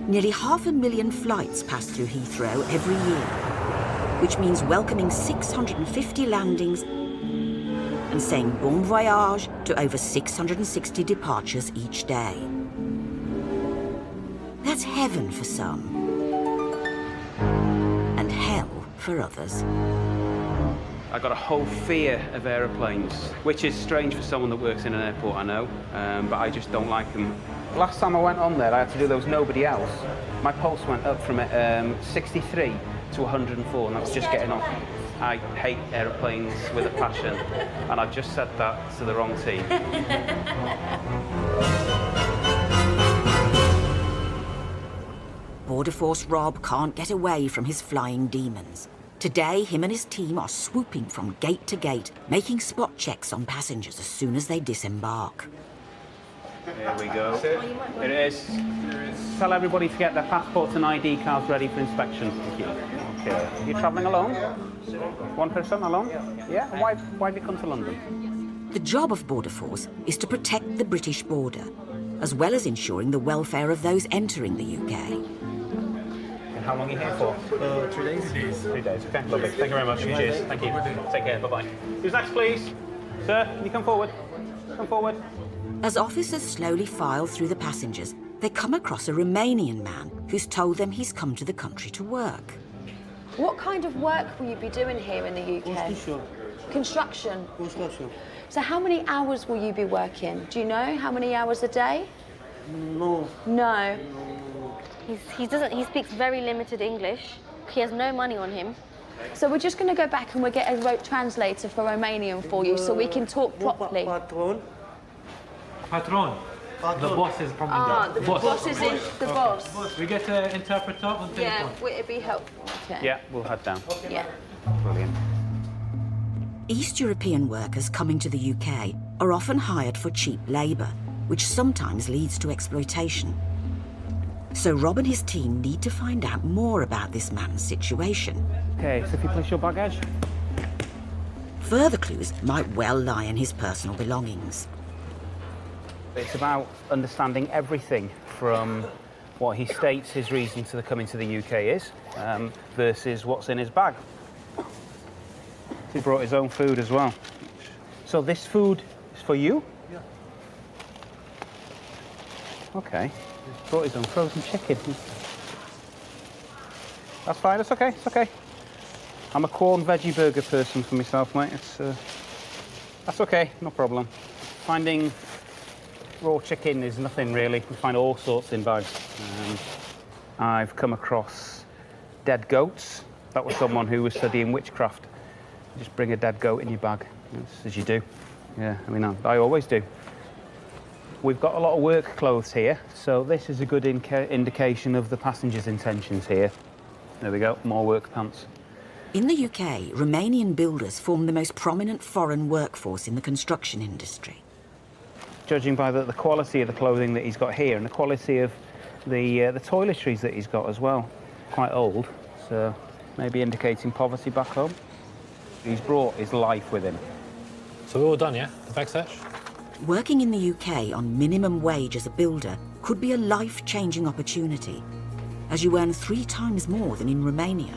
Nearly 500,000 flights pass through Heathrow every year, which means welcoming 650 landings and saying bon voyage to over 660 departures each day. That's heaven for some, and hell for others. I got a whole fear of aeroplanes, which is strange for someone that works in an airport, I know, but I just don't like them. Last time I went on there, I had to do there was nobody else. My pulse went up from 63 to 104, and that was just getting off. I hate aeroplanes with a passion, and I've just said that to the wrong team. Border Force Rob can't get away from his flying demons. Today, him and his team are swooping from gate to gate, making spot checks on passengers as soon as they disembark. There we go. It is. Tell everybody to get their passports and ID cards ready for inspection. Thank you. Okay. You're travelling alone? One person alone? Yeah? Why have you come to London? The job of Border Force is to protect the British border, as well as ensuring the welfare of those entering the UK. And how long are you here for? 3 days. 3 days. Okay, lovely. Thank you very much. Cheers. Thank you. Take care. Bye-bye. Who's next, please? Sir, can you come forward? Come forward. As officers slowly file through the passengers, they come across a Romanian man who's told them he's come to the country to work. What kind of work will you be doing here in the UK? Construction. Construction. So how many hours will you be working? Do you know how many hours a day? No. No. He speaks very limited English. He has no money on him. So we're just going to go back and we'll get a translator for Romanian for you so we can talk properly. Patron. The boss is from India. The boss is in the boss. We get an interpreter on telephone. Yeah, would it be helpful? Okay. Yeah, we'll head down. Yeah. Brilliant. East European workers coming to the UK are often hired for cheap labour, which sometimes leads to exploitation. So Rob and his team need to find out more about this man's situation. Okay, so if you place your baggage. Further clues might well lie in his personal belongings. It's about understanding everything from what he states his reason to coming to the UK is, versus what's in his bag. He brought his own food as well. So this food is for you? Yeah. Okay. Brought his own frozen chicken. That's fine, it's okay, it's okay. I'm a corn veggie burger person for myself, mate. That's okay, no problem. Finding raw chicken is nothing really. We find all sorts in bags. I've come across dead goats. That was someone who was studying witchcraft. You just bring a dead goat in your bag, as you do. Yeah, I mean, I always do. We've got a lot of work clothes here, so this is a good indication of the passengers' intentions here. There we go, more work pants. In the UK, Romanian builders form the most prominent foreign workforce in the construction industry. Judging by the quality of the clothing that he's got here and the quality of the toiletries that he's got as well. Quite old, so maybe indicating poverty back home. He's brought his life with him. So we're all done, yeah? The bag search? Working in the UK on minimum wage as a builder could be a life-changing opportunity, as you earn 3 times more than in Romania.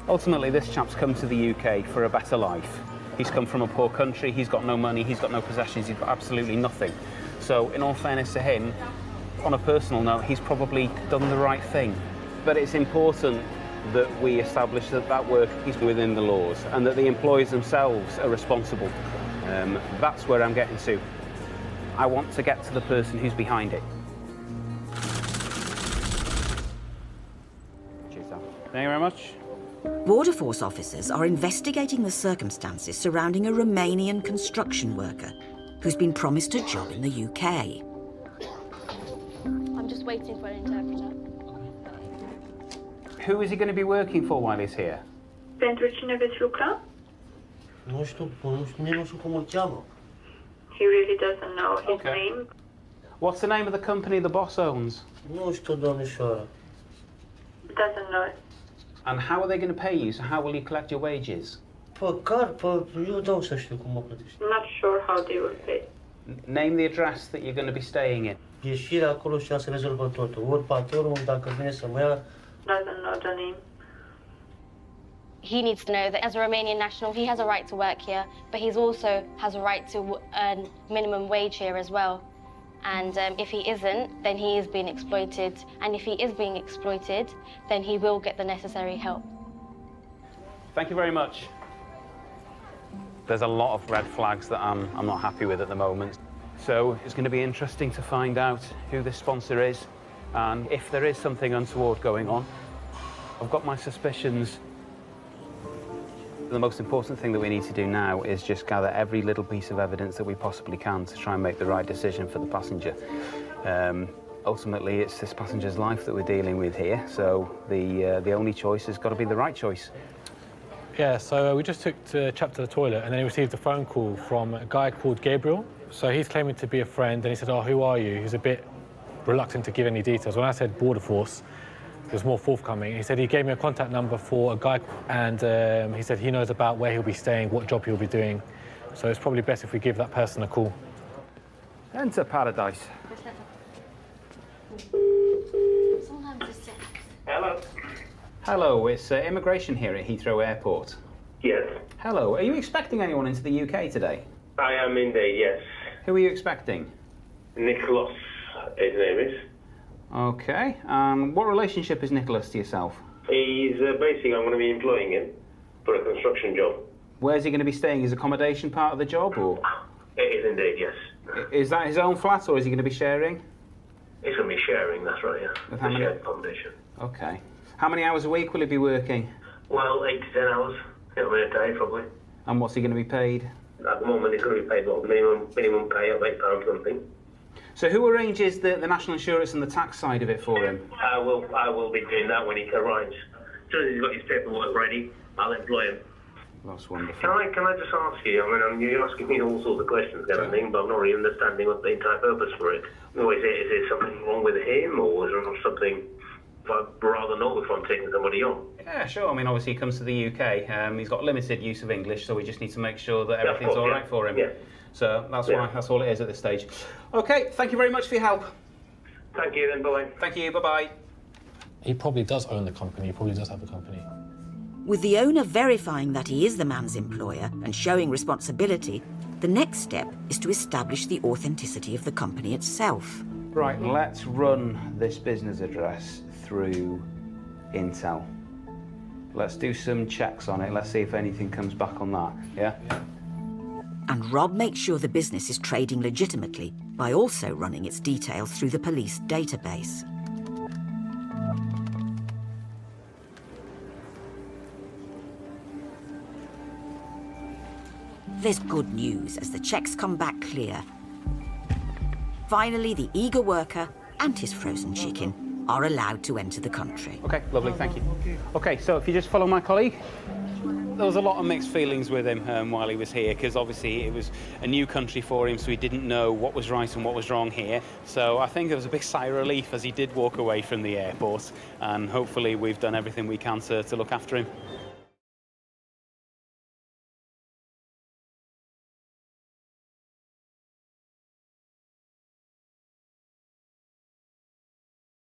Ultimately, this chap's come to the UK for a better life. He's come from a poor country, he's got no money, he's got no possessions, he's got absolutely nothing. So, in all fairness to him, on a personal note, he's probably done the right thing. But it's important that we establish that that work is within the laws and that the employers themselves are responsible. That's where I'm getting to. I want to get to the person who's behind it. Cheers, Al. Thank you very much. Border Force officers are investigating the circumstances surrounding a Romanian construction worker who's been promised a job in the UK. I'm just waiting for an interpreter. Who is he going to be working for while he's here? Pentru cine veți lucra? Nu știu cum îl cheamă. He really doesn't know his name. What's the name of the company the boss owns? Nu știu, domnișoară. Doesn't know it. And how are they going to pay you? So how will you collect your wages? Eu dau să știu cum mă plătești. Not sure how they will pay. Name the address that you're going to be staying in. Ieșirea acolo și se rezolvă totul. Ori patronul, dacă vine să mă ia, Doesn't know the name. He needs to know that as a Romanian national, he has a right to work here, but he also has a right to earn minimum wage here as well. And if he isn't, then he is being exploited. And if he is being exploited, then he will get the necessary help. Thank you very much. There's a lot of red flags that I'm not happy with at the moment. So it's going to be interesting to find out who this sponsor is and if there is something untoward going on. I've got my suspicions. The most important thing that we need to do now is just gather every little piece of evidence that we possibly can to try and make the right decision for the passenger. Ultimately, it's this passenger's life that we're dealing with here, so the only choice has got to be the right choice. Yeah, so we just took the chap to the toilet and then he received a phone call from a guy called Gabriel. So he's claiming to be a friend and he said, oh, who are you? He's a bit reluctant to give any details. When I said Border Force, there's more forthcoming. He said he gave me a contact number for a guy and he said he knows about where he'll be staying, what job he'll be doing. So it's probably best if we give that person a call. Enter paradise. Hello. Hello, it's immigration here at Heathrow Airport. Yes. Hello, are you expecting anyone into the UK today? I am indeed, yes. Who are you expecting? Nicholas, his name is. Okay, what relationship is Nicholas to yourself? He's basically, I'm going to be employing him for a construction job. Where's he going to be staying? Is accommodation part of the job, or? It is indeed, yes. Is that his own flat, or is he going to be sharing? He's going to be sharing, that's right, yeah. With how many? Shared accommodation. Okay. How many hours a week will he be working? Well, 8 to 10 hours. A day, probably. And what's he going to be paid? At the moment, he's going to be paid what, minimum pay of £8 something. So who arranges the national insurance and the tax side of it for him? I will be doing that when he arrives. As soon as he's got his paperwork ready, I'll employ him. That's wonderful. Can I just ask you, I mean, you're asking me all sorts of questions and everything, but I'm not really understanding what the entire purpose for it. Or is there something wrong with him, or is there something I'd rather know if I'm taking somebody on? Yeah, sure. I mean, obviously he comes to the UK. He's got limited use of English, so we just need to make sure that everything's all right for him. Yeah. So that's why, that's all it is at this stage. Okay, thank you very much for your help. Thank you then, bye. Thank you, bye-bye. He probably does own the company, he probably does have a company. With the owner verifying that he is the man's employer and showing responsibility, the next step is to establish the authenticity of the company itself. Right, let's run this business address through Intel. Let's do some checks on it. Let's see if anything comes back on that, yeah? And Rob makes sure the business is trading legitimately by also running its details through the police database. There's good news as the checks come back clear. Finally, the eager worker and his frozen chicken are allowed to enter the country. Okay, lovely, thank you. Okay, so if you just follow my colleague. There was a lot of mixed feelings with him while he was here, because obviously it was a new country for him, so he didn't know what was right and what was wrong here. So I think there was a big sigh of relief as he did walk away from the airport, and hopefully we've done everything we can to look after him.